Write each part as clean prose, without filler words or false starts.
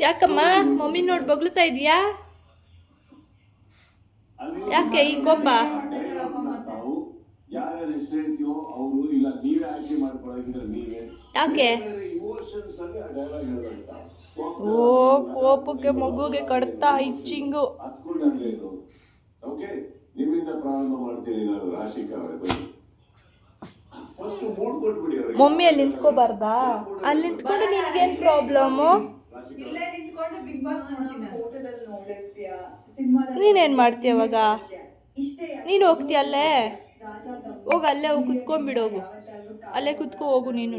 ಯಾಕಮ್ಮ ಮಮ್ಮಿ ನೋಡಿ ಬಗ್ಲುತ್ತಾ ಇದೀಯಾ? ಯಾಕೆ ಈ ಕೋಪ? ಯಾಕೆ? ಓ ಕೋಪಕ್ಕೆ ಮಗುಗೆ ಕಡ್ತಾ ಇಚ್ಚಿಂಗು. ಮಮ್ಮಿ ಅಲ್ಲಿ ನಿಂತ್ಕೋಬಾರ್ದಾ? ಅಲ್ಲಿ ನಿಂತ್ಕೊಂಡು ನಿನ್ಗೇನ್ ಪ್ರಾಬ್ಲಮ್ಮು? ನೀನೇನ್ ಮಾಡ್ತೀಯ ಅವಾಗ? ನೀನು ಹೋಗ್ತೀಯ ಅಲ್ಲೇ ಹೋಗ, ಅಲ್ಲೇ ಹೋಗಿ ಕುತ್ಕೊಂಡ್ಬಿಡು. ಹೋಗು ಅಲ್ಲೇ ಕುತ್ಕೋ ಹೋಗು ನೀನು.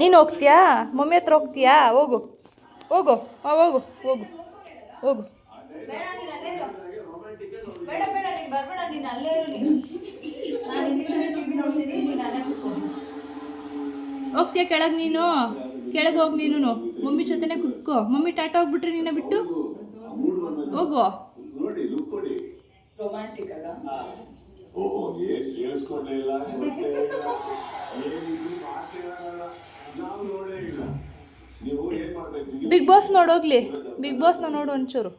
ನೀನು ಹೋಗ್ತೀಯಾ? ಮಮ್ಮಿ ಹತ್ರ ಹೋಗ್ತೀಯಾ? ಹೋಗು ಹೋಗು ಹೋಗು ಹೋಗು ಹೋಗು. ಹೋಗ್ತೀಯ ಕೆಳಗೆ? ನೀನು ಕೆಳಗೆ ಹೋಗಿ ನೀನು ಮಮ್ಮಿ ಜೊತೆನೆ ಕುತ್ಕೋ. ಮಮ್ಮಿ ಟಾಟಾ ಹೋಗ್ಬಿಟ್ರೆ ನಿನ್ನ ಬಿಟ್ಟು ಹೋಗು. ಬಿಗ್ ಬಾಸ್ ನೋಡೋಗ್ಲಿ. ಬಿಗ್ ಬಾಸ್ನ ನೋಡು ಒಂಚೂರು.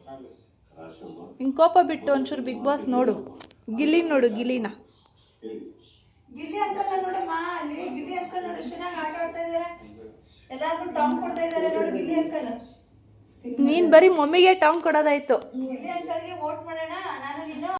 ಹಿಂಗೆ ಕೋಪ ಬಿಟ್ಟು ಒಂಚೂರು ಬಿಗ್ ಬಾಸ್ ನೋಡು. ಗಿಲ್ಲಿ ನೋಡು, ಗಿಲ್ಲಿನ. ಗಿಲ್ಲಿ ಅಂಕಲ್ ನೋಡಮ್ಮ, ಅಲ್ಲಿ ಗಿಲ್ಲಿ ಅಂಕಲ್ ನೋಡಿ ಎಷ್ಟು ಚೆನ್ನಾಗಿ ಆಟ ಆಡ್ತಾ ಇದಾರೆ. ಎಲ್ಲಾರ್ಗೂ ಟಾಂಗ್ ಕೊಡ್ತಾ ಇದಾರೆ ನೋಡು ಗಿಲ್ಲಿ ಅಂಕಲ್. ನೀನ್ ಬರೀ ಮಮ್ಮಿಗೆ ಟಾಂಗ್ ಕೊಡೋದಾಯ್ತು. ಗಿಲ್ಲಿ ಅಂಕಲ್ಗೆ ವೋಟ್ ಮಾಡೋಣ ನಾನು ನೀನು.